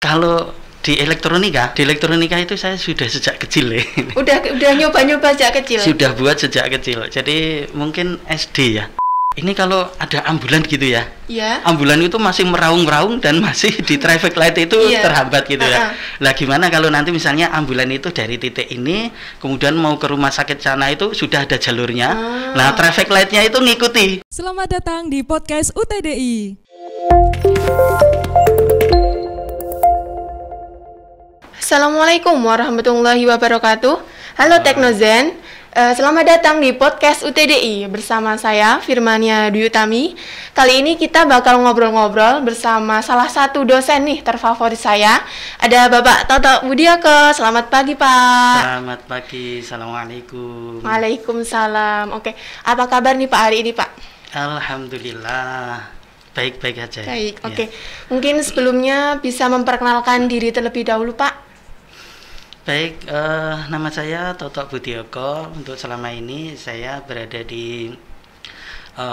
Kalau di elektronika itu saya sudah sejak kecil ya. Udah nyoba-nyoba sejak kecil. Sudah buat sejak kecil. Jadi mungkin SD ya. Ini kalau ada ambulan gitu ya. Iya. Ambulan itu masih meraung-raung dan masih di traffic light itu terhambat gitu ya. Lah gimana kalau nanti misalnya ambulan itu dari titik ini kemudian mau ke rumah sakit sana itu sudah ada jalurnya. Nah, traffic light-nya itu ngikuti. Selamat datang di podcast UTDI. Assalamualaikum warahmatullahi wabarakatuh. Halo Teknozen. Selamat datang di podcast UTDI bersama saya Firmania Dwi Utami. Kali ini kita bakal ngobrol-ngobrol bersama salah satu dosen nih terfavorit saya. Ada Bapak Toto Budiako. Selamat pagi Pak. Selamat pagi. Assalamualaikum. Waalaikumsalam. Oke, apa kabar nih Pak hari ini Pak? Alhamdulillah baik-baik aja. Baik, oke. Mungkin sebelumnya bisa memperkenalkan diri terlebih dahulu Pak. Baik, nama saya Toto Budiako. Untuk selama ini saya berada di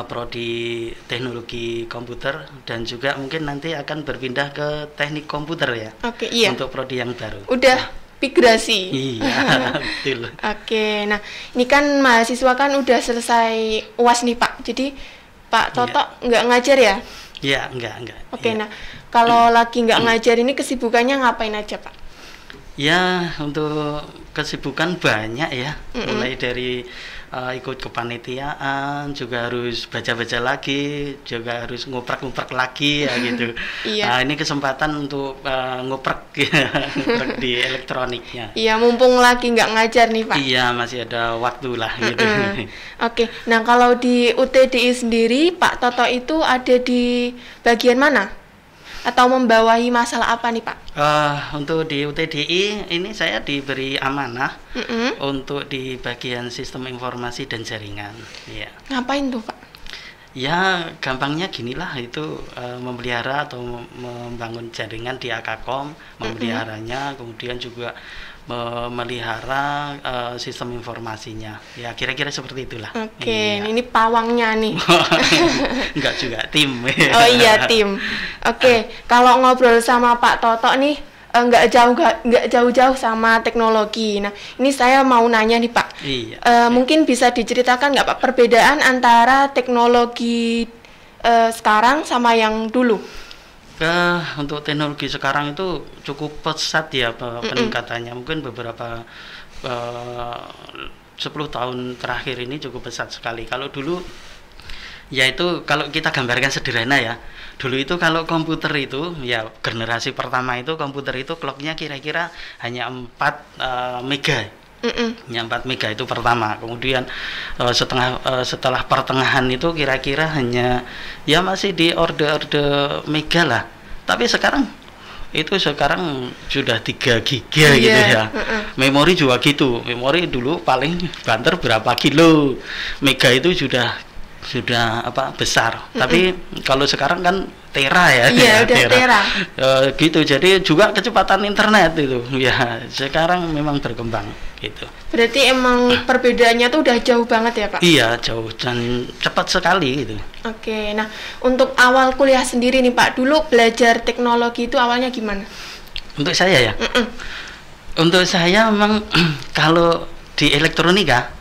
prodi teknologi komputer dan juga mungkin nanti akan berpindah ke teknik komputer ya. Oke, iya. Untuk prodi yang baru. Udah migrasi. Iya, betul. Oke, nah ini kan mahasiswa kan udah selesai UAS nih Pak. Jadi Pak Toto nggak ngajar ya? Iya, enggak. Oke, nah kalau lagi nggak ngajar ini kesibukannya ngapain aja Pak? Ya, untuk kesibukan banyak ya, mulai dari ikut kepanitiaan, juga harus baca-baca lagi, juga harus ngoprek-ngoprek lagi ya gitu. Iya. Nah, ini kesempatan untuk ngoprek ngoprek di elektroniknya. Iya, mumpung lagi nggak ngajar nih Pak. Iya, masih ada waktu lah gitu. Oke, nah kalau di UTDI sendiri Pak Toto itu ada di bagian mana? Atau membawahi masalah apa nih Pak? Untuk di UTDI ini saya diberi amanah untuk di bagian sistem informasi dan jaringan. Ya. Ngapain tuh Pak? Ya gampangnya ginilah itu memelihara atau membangun jaringan di Akakom, memeliharanya, kemudian juga memelihara sistem informasinya. Ya kira-kira seperti itulah. Oke, ini pawangnya nih. Enggak juga tim. Oh iya tim. Oke, kalau ngobrol sama Pak Toto nih nggak jauh-jauh sama teknologi. Nah, ini saya mau nanya nih Pak. Iya. Mungkin bisa diceritakan nggak Pak perbedaan antara teknologi sekarang sama yang dulu? Untuk teknologi sekarang itu cukup pesat ya peningkatannya. Mungkin beberapa 10 tahun terakhir ini cukup pesat sekali. Kalau dulu yaitu kalau kita gambarkan sederhana ya, dulu itu kalau komputer itu ya generasi pertama itu komputer itu clocknya kira-kira hanya 4 mega. Hanya 4 mega itu pertama. Kemudian setelah pertengahan itu kira-kira hanya ya masih di orde mega lah. Tapi sekarang sudah 3 giga gitu ya. Memori juga gitu. Memori dulu paling banter berapa kilo. Mega itu sudah besar. Tapi kalau sekarang kan tera ya. Iya, udah tera. Gitu. Jadi juga kecepatan internet itu ya sekarang memang berkembang gitu. Berarti emang perbedaannya tuh udah jauh banget ya Pak? Iya, jauh dan cepat sekali gitu. Oke, nah untuk awal kuliah sendiri nih Pak, dulu belajar teknologi itu awalnya gimana? Untuk saya ya? Untuk saya memang kalau di elektronika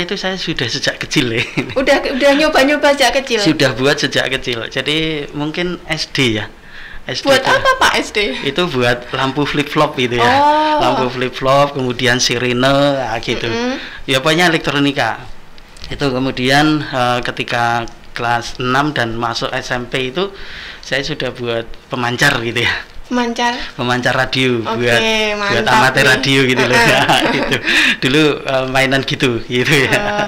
itu saya sudah sejak kecil ya. Udah nyoba-nyoba sejak kecil? Sudah buat sejak kecil. Jadi mungkin SD ya. SD buat apa Pak SD? Itu buat lampu flip-flop gitu ya. Lampu flip-flop, kemudian sirine gitu. Ya pokoknya elektronika. Itu kemudian ketika kelas 6 dan masuk SMP itu saya sudah buat pemancar gitu ya. Pemancar radio buat amatir radio gitu loh. Itu dulu mainan gitu ya.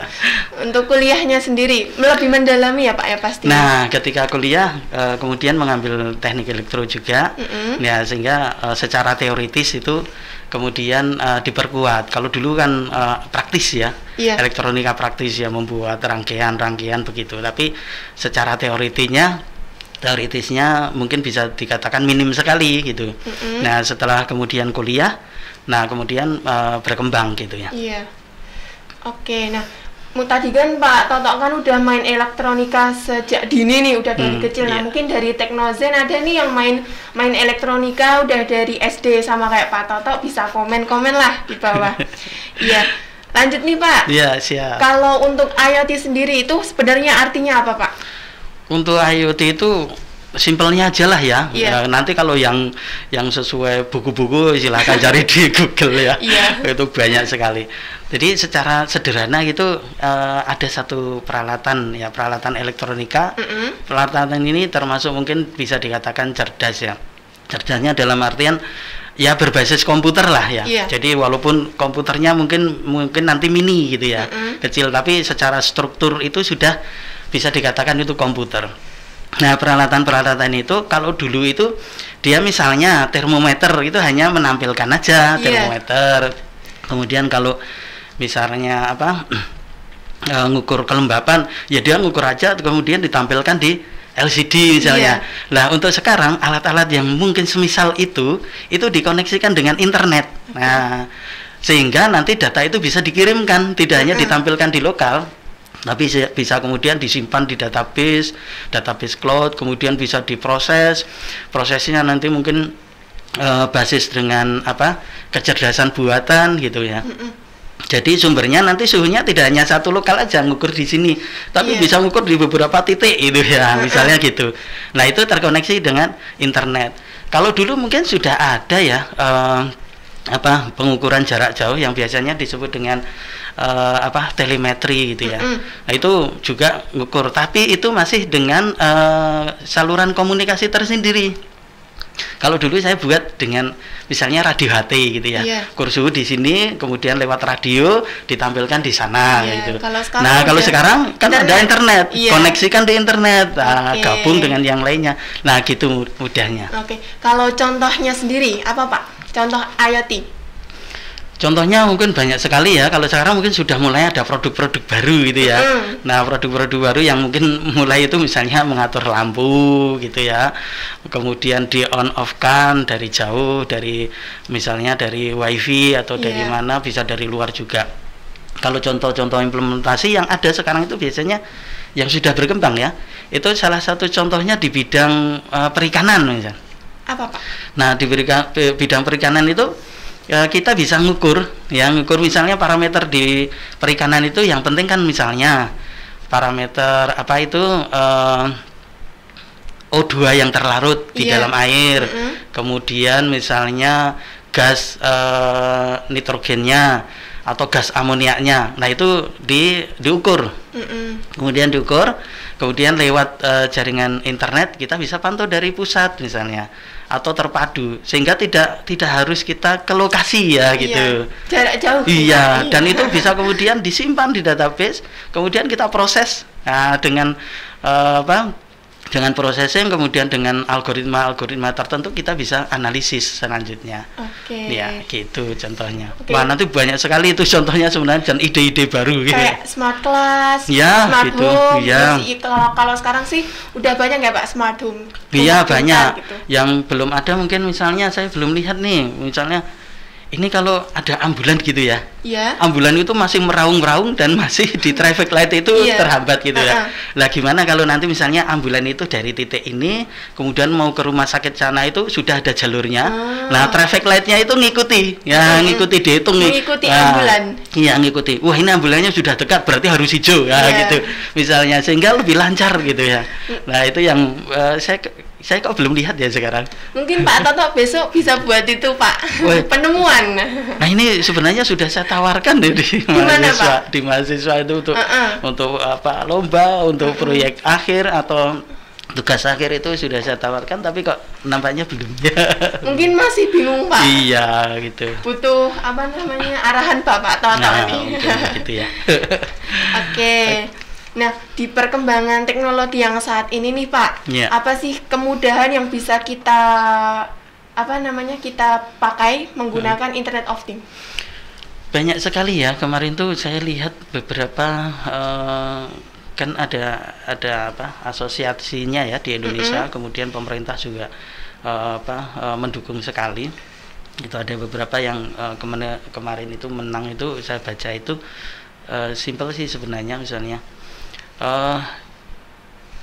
Untuk kuliahnya sendiri lebih mendalami ya Pak ya pasti. Nah, ketika kuliah kemudian mengambil teknik elektro juga. Ya sehingga secara teoritis itu kemudian diperkuat. Kalau dulu kan praktis ya. Elektronika praktis ya, membuat rangkaian begitu. Tapi secara teoritisnya mungkin bisa dikatakan minim sekali gitu. Nah setelah kemudian kuliah, kemudian berkembang gitu ya. Iya. Oke, nah Tadi kan Pak Toto kan udah main elektronika sejak dini nih, udah dari kecil. Nah, mungkin dari Teknozen ada nih yang main elektronika udah dari SD sama kayak Pak Toto, bisa komen-komen lah di bawah. Iya. Lanjut nih Pak. Iya, siap. Kalau untuk IoT sendiri itu sebenarnya artinya apa Pak? Untuk IoT itu simpelnya aja lah ya. Yeah. Nanti kalau yang sesuai buku-buku silahkan cari di Google ya. Yeah. Itu banyak sekali. Jadi secara sederhana gitu ada satu peralatan elektronika. Peralatan ini termasuk mungkin bisa dikatakan cerdas ya. Cerdasnya dalam artian ya berbasis komputer lah ya. Yeah. Jadi walaupun komputernya mungkin nanti mini gitu ya, kecil, tapi secara struktur itu sudah bisa dikatakan itu komputer. Nah, peralatan-peralatan itu kalau dulu itu dia misalnya termometer itu hanya menampilkan aja termometer. Kemudian kalau misalnya ngukur kelembapan, ya dia ngukur aja kemudian ditampilkan di LCD misalnya. Nah, untuk sekarang alat-alat yang mungkin semisal itu dikoneksikan dengan internet. Nah, sehingga nanti data itu bisa dikirimkan, tidak hanya ditampilkan di lokal, tapi bisa kemudian disimpan di database cloud, kemudian bisa diproses. Prosesnya nanti mungkin basis dengan kecerdasan buatan gitu ya. Jadi sumbernya nanti suhunya tidak hanya satu lokal aja ngukur di sini, tapi bisa ngukur di beberapa titik itu ya, misalnya gitu. Nah, itu terkoneksi dengan internet. Kalau dulu mungkin sudah ada ya pengukuran jarak jauh yang biasanya disebut dengan telemetri gitu ya. Nah, itu juga ngukur, tapi itu masih dengan saluran komunikasi tersendiri. Kalau dulu saya buat dengan misalnya radio HT gitu ya. Ukur suhu di sini, kemudian lewat radio ditampilkan di sana gitu. Kalau sekarang kan ada internet, koneksikan di internet, gabung dengan yang lainnya. Nah, gitu mudahnya. Kalau contohnya sendiri apa Pak? Contoh IoT. Contohnya mungkin banyak sekali ya. Kalau sekarang mungkin sudah mulai ada produk-produk baru gitu ya. Nah, produk-produk baru yang mungkin mulai itu misalnya mengatur lampu gitu ya. Kemudian di on off kan dari jauh, misalnya dari wifi atau dari mana, bisa dari luar juga. Kalau contoh-contoh implementasi yang ada sekarang itu biasanya yang sudah berkembang ya. Itu salah satu contohnya di bidang perikanan misalnya. Apa Pak? Nah, di bidang perikanan itu kita bisa ngukur misalnya parameter di perikanan itu, yang penting kan misalnya parameter O2 yang terlarut di dalam air, kemudian misalnya gas nitrogennya atau gas amoniaknya. Nah, itu diukur. Kemudian lewat jaringan internet kita bisa pantau dari pusat misalnya, atau terpadu, sehingga tidak harus kita ke lokasi ya gitu. Jarak jauh. Iya, dan itu bisa kemudian disimpan di database, kemudian kita proses dengan dengan processing, kemudian dengan algoritma tertentu kita bisa analisis selanjutnya. Ya, gitu contohnya. Wah, nanti banyak sekali itu contohnya sebenarnya, dan ide-ide baru gitu. Kayak smart class, smart home. Kalau sekarang sih udah banyak ya Pak, smart home. Iya, banyak. Gitu. Yang belum ada mungkin misalnya saya belum lihat nih, misalnya ini kalau ada ambulan gitu ya. Ambulan itu masih meraung-raung dan masih di traffic light itu terhambat gitu ya. Lah, gimana kalau nanti misalnya ambulan itu dari titik ini kemudian mau ke rumah sakit sana, itu sudah ada jalurnya. Nah, traffic lightnya itu ngikuti dihitung ambulan. Iya, ngikuti. Wah, ini ambulannya sudah dekat, berarti harus hijau gitu. Misalnya, sehingga lebih lancar gitu ya. Nah, itu yang saya kok belum lihat ya sekarang. Mungkin Pak Toto besok bisa buat itu Pak. Penemuan. Nah, ini sebenarnya sudah saya tawarkan di mahasiswa itu untuk lomba, untuk proyek akhir atau tugas akhir, itu sudah saya tawarkan, tapi kok nampaknya belum ya. Mungkin masih bingung Pak. Iya gitu. Butuh arahan Bapak Toto nih. Gitu ya. Nah, di perkembangan teknologi yang saat ini nih Pak, apa sih kemudahan yang bisa kita kita pakai menggunakan Internet of Things? Banyak sekali ya. Kemarin tuh saya lihat beberapa kan ada asosiasinya ya di Indonesia, kemudian pemerintah juga mendukung sekali. Itu ada beberapa yang kemarin itu menang, itu saya baca itu Simpel sih sebenarnya. Misalnya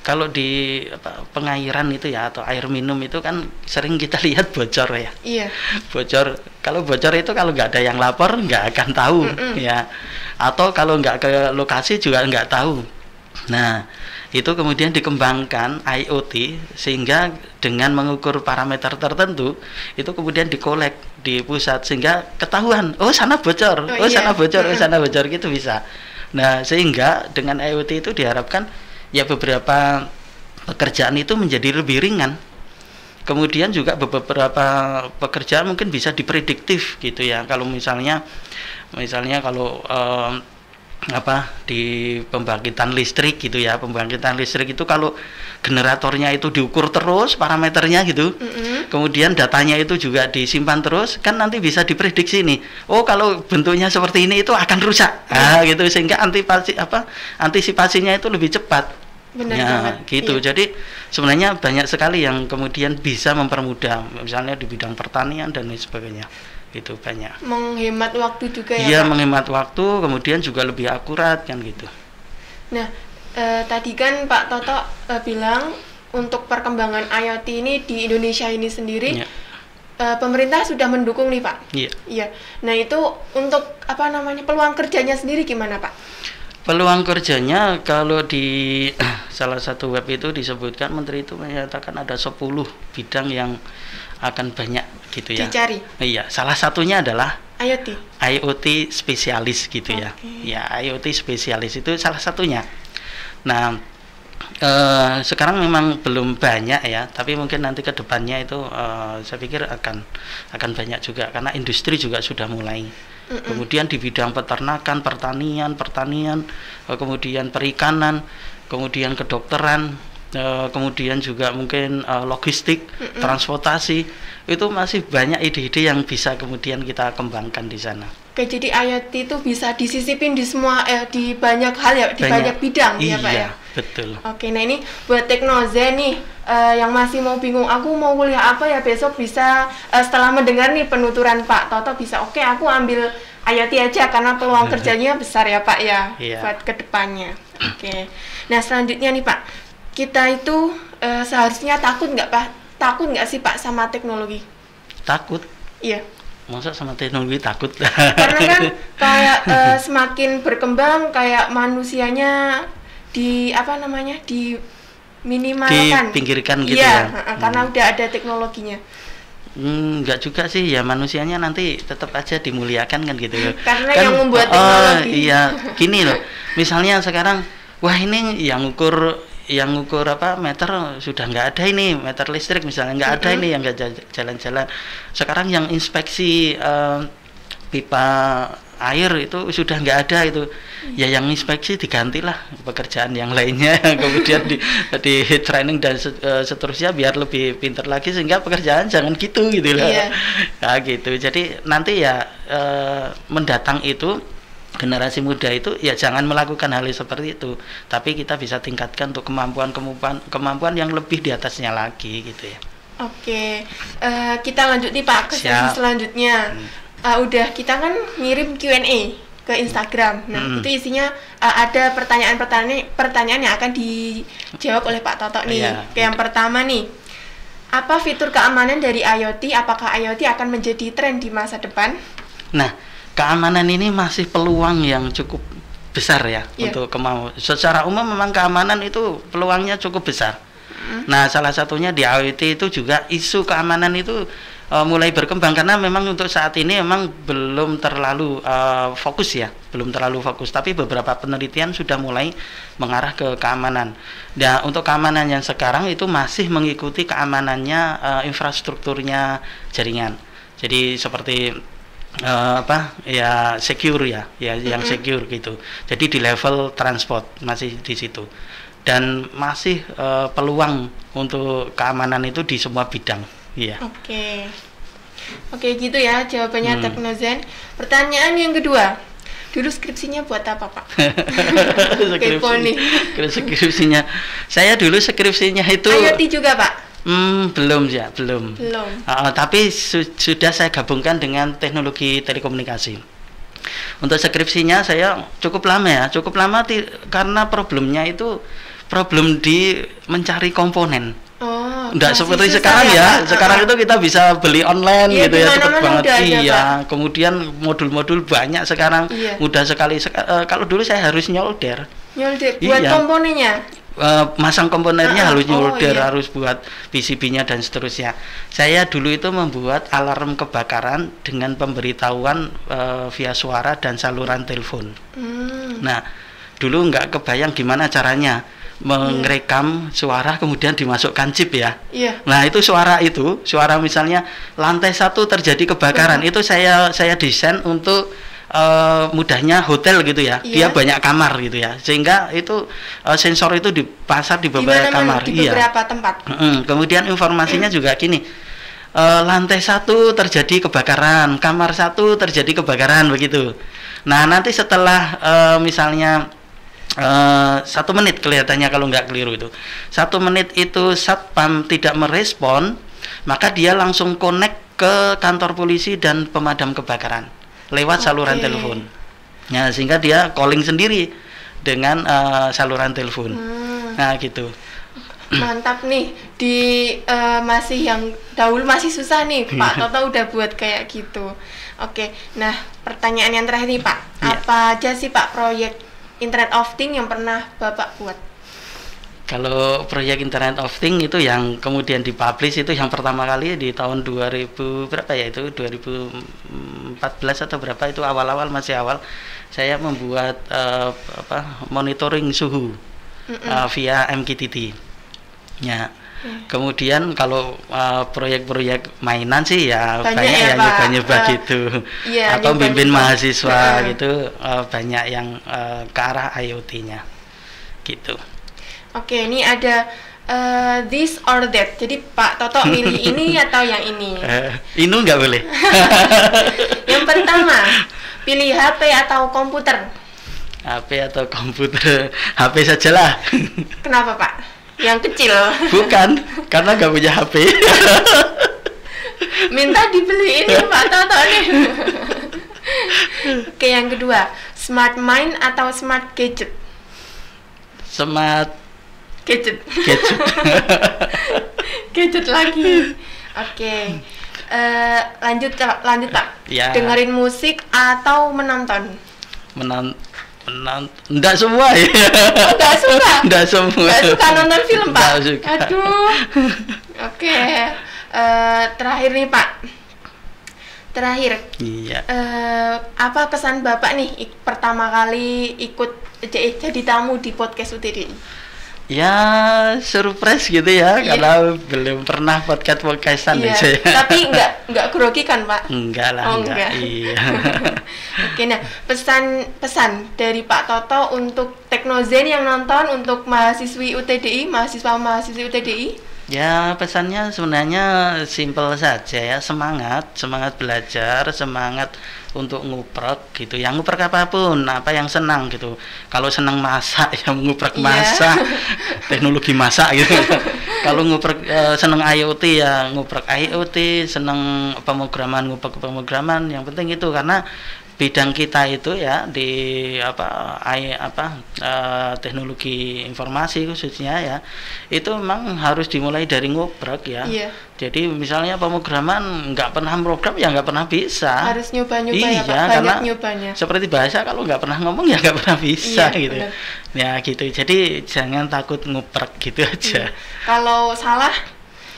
kalau di pengairan itu ya, atau air minum itu kan sering kita lihat bocor ya. Iya. Bocor. Kalau bocor itu kalau nggak ada yang lapor nggak akan tahu ya. Atau kalau nggak ke lokasi juga nggak tahu. Nah, itu kemudian dikembangkan IoT sehingga dengan mengukur parameter tertentu itu kemudian dikolek di pusat sehingga ketahuan, oh sana bocor, sana bocor, sana bocor, gitu bisa. Nah, sehingga dengan IoT itu diharapkan ya beberapa pekerjaan itu menjadi lebih ringan. Kemudian juga beberapa pekerjaan mungkin bisa diprediktif gitu ya. Kalau misalnya kalau di pembangkitan listrik gitu ya, pembangkitan listrik itu kalau generatornya itu diukur terus parameternya gitu, kemudian datanya itu juga disimpan terus, kan nanti bisa diprediksi nih, oh kalau bentuknya seperti ini itu akan rusak, gitu, sehingga antisipasinya itu lebih cepat. Benar ya, banget. gitu. Iya. Jadi sebenarnya banyak sekali yang kemudian bisa mempermudah, misalnya di bidang pertanian dan lain sebagainya. Itu banyak. Menghemat waktu juga ya. Iya, Pak? menghemat waktu, kemudian juga lebih akurat kan gitu. Nah, tadi kan Pak Toto bilang untuk perkembangan IoT ini di Indonesia ini sendiri, Ya. Pemerintah sudah mendukung nih Pak. Iya. Iya. Nah itu untuk peluang kerjanya sendiri gimana Pak? Peluang kerjanya kalau di salah satu web itu disebutkan, Menteri itu menyatakan ada 10 bidang yang akan banyak gitu ya. Dicari. Iya, salah satunya adalah IoT spesialis gitu ya. Ya, IoT spesialis itu salah satunya. Nah, sekarang memang belum banyak ya, tapi mungkin nanti ke depannya itu saya pikir akan banyak juga karena industri juga sudah mulai. Kemudian di bidang peternakan, pertanian, kemudian perikanan, kemudian kedokteran, kemudian juga mungkin logistik, transportasi, itu masih banyak ide-ide yang bisa kemudian kita kembangkan di sana. Oke, jadi IoT itu bisa disisipin di semua di banyak hal ya, di banyak bidang ya Pak ya. Betul. Oke, nah ini buat Teknozen nih yang masih mau bingung, aku mau kuliah apa ya besok, bisa setelah mendengar nih penuturan Pak Toto bisa aku ambil IoT aja karena peluang kerjanya besar ya Pak ya, buat kedepannya. Oke. Nah selanjutnya nih Pak, kita itu seharusnya takut nggak sih Pak sama teknologi? Takut? Iya. Masa sama teknologi takut? Karena kan kayak semakin berkembang kayak manusianya diminimalkan, dipinggirkan gitu ya. Karena udah ada teknologinya. Enggak juga sih ya, manusianya nanti tetap aja dimuliakan kan gitu. Karena kan, yang membuat teknologi. Iya, gini loh. Misalnya sekarang, wah ini yang ukur meter sudah nggak ada, ini meter listrik misalnya nggak ada, ini yang nggak jalan-jalan. Sekarang yang inspeksi pipa air itu sudah nggak ada itu. Ya yang inspeksi digantilah pekerjaan yang lainnya, kemudian di training dan seterusnya biar lebih pintar lagi sehingga pekerjaan jangan gitu loh. Iya. Nah, gitu. Jadi nanti ya mendatang itu generasi muda itu ya jangan melakukan hal seperti itu, tapi kita bisa tingkatkan untuk kemampuan yang lebih di atasnya lagi gitu ya. Oke, kita lanjut nih Pak ke sesi selanjutnya. Udah kita kan ngirim Q&A ke Instagram. Nah itu isinya ada pertanyaan yang akan dijawab oleh Pak Toto nih. Yang pertama nih, apa fitur keamanan dari IoT? Apakah IoT akan menjadi tren di masa depan? Nah, keamanan ini masih peluang yang cukup besar ya untuk kemauan. Secara umum memang keamanan itu peluangnya cukup besar. Nah, salah satunya di IoT itu juga isu keamanan itu mulai berkembang karena memang untuk saat ini memang belum terlalu fokus ya, tapi beberapa penelitian sudah mulai mengarah ke keamanan. Nah, untuk keamanan yang sekarang itu masih mengikuti keamanannya infrastrukturnya jaringan. Jadi seperti secure yang secure gitu. Jadi di level transport masih di situ. Dan masih peluang untuk keamanan itu di semua bidang. Iya. Oke, gitu ya jawabannya Teknozen. Pertanyaan yang kedua, dulu skripsinya buat apa Pak? Skripsinya, saya dulu skripsinya itu IoT juga Pak? Belum. Tapi sudah saya gabungkan dengan teknologi telekomunikasi. Untuk skripsinya saya cukup lama ya, karena problemnya itu problem di mencari komponen. Oh, Nggak masih seperti susah sekarang ya. Pak? Sekarang itu kita bisa beli online Iya, gitu ya, cepet dimana-mana banget. udah ada, Iya, Pak. kemudian modul-modul banyak sekarang, Iya. mudah sekali. Kalau dulu saya harus nyolder. Nyolder buat Iya. komponennya. Masang komponernya Ah, harus oh, nyolder, iya. harus buat PCB-nya dan seterusnya. Saya dulu itu membuat alarm kebakaran dengan pemberitahuan via suara dan saluran telepon. Nah, dulu nggak kebayang gimana caranya merekam suara kemudian dimasukkan chip ya. Iya. Nah, itu suara misalnya lantai 1 terjadi kebakaran, itu saya desain untuk mudahnya hotel gitu ya. Dia Iya. banyak kamar gitu ya. Sehingga itu sensor itu dipasang di beberapa kamar. Di beberapa tempat. Kemudian informasinya juga gini. Lantai 1 terjadi kebakaran, kamar 1 terjadi kebakaran begitu. Nah, nanti setelah misalnya 1 menit kelihatannya kalau nggak keliru itu 1 menit itu satpam tidak merespon, maka dia langsung connect ke kantor polisi dan pemadam kebakaran lewat saluran telepon. Nah, sehingga dia calling sendiri dengan saluran telepon. Nah, gitu. Mantap nih. Di masih yang dahulu masih susah nih, Pak Toto udah buat kayak gitu. Oke. Nah, pertanyaan yang terakhir nih, Pak. Iya. Apa aja sih Pak proyek Internet of Things yang pernah Bapak buat? Kalau proyek Internet of Things itu yang kemudian dipublish itu yang pertama kali di tahun 2000 berapa ya, itu 2014 atau berapa, itu awal-awal, masih awal, saya membuat monitoring suhu via MQTT. Ya. Kemudian kalau proyek-proyek mainan sih ya banyak yang nyoba-nyoba gitu. Iya, atau bimbing mahasiswa Nah. gitu, banyak yang ke arah IoT-nya gitu. Oke, ini ada this or that. Jadi Pak Toto milih ini atau yang ini? Ini nggak boleh. Yang pertama, pilih HP atau komputer? HP atau komputer? HP sajalah. Kenapa Pak? Yang kecil? Bukan, karena nggak punya HP. Minta dibeliin ya Pak Toto nih. Oke, yang kedua, smart mind atau smart gadget? Smart Gadget. gadget. Gadget lagi. Oke. Lanjut Pak. Ya. Dengerin musik atau menonton? Enggak semua ya. Oh, nggak suka? Enggak semua. Nggak suka nonton film, Pak? Nggak suka. Aduh. Oke. Terakhir nih, Pak. Iya. Apa kesan Bapak nih pertama kali ikut jadi tamu di podcast UTDI? Ya, surprise gitu ya, Iya. karena belum pernah podcastan Iya. saya. Tapi nggak grogi kan, Pak? Enggak lah, Oh, enggak. Iya. Oke, nah pesan dari Pak Toto untuk Teknozen yang nonton, untuk mahasiswi UTDI, mahasiswa-mahasiswi UTDI. Ya, pesannya sebenarnya simpel saja ya, semangat belajar, semangat untuk nguprek gitu. Yang nguprek apapun, apa yang senang gitu. Kalau senang masak ya nguprek Iya. masak, teknologi masak gitu. Kalau nguprek senang IoT ya nguprek IoT, senang pemrograman nguprek pemrograman. Yang penting itu, karena bidang kita itu ya di teknologi informasi khususnya ya, itu memang harus dimulai dari nguprek ya. Iya. Jadi misalnya pemrograman nggak pernah program ya nggak pernah bisa. Harus nyoba-nyoba Iya, ya Pak, karena banyak nyobanya. Seperti bahasa, kalau nggak pernah ngomong ya nggak pernah bisa Iya, gitu. benar. Ya gitu. Jadi jangan takut nguprek gitu aja. Kalau salah,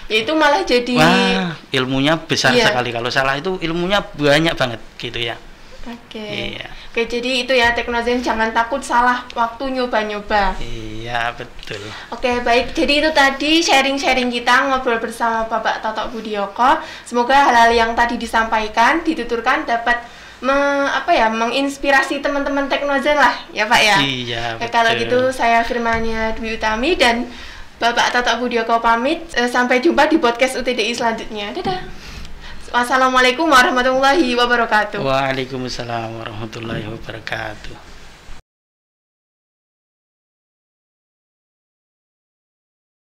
ya itu malah jadi. Wah, ilmunya besar Iya. sekali. Kalau salah itu ilmunya banyak banget gitu ya. Oke. Iya. Oke, jadi itu ya Teknozen, jangan takut salah waktu nyoba-nyoba. Iya, betul. Oke, baik. Jadi itu tadi sharing-sharing kita ngobrol bersama Bapak Toto Budioko. Semoga hal-hal yang tadi disampaikan, dituturkan dapat menginspirasi teman-teman Teknozen lah, ya Pak ya. Iya, betul. Kalau gitu saya Firmania Dwi Utami dan Bapak Toto Budioko pamit. Sampai jumpa di podcast UTDI selanjutnya. Dadah. Wassalamualaikum warahmatullahi wabarakatuh. Waalaikumsalam warahmatullahi wabarakatuh.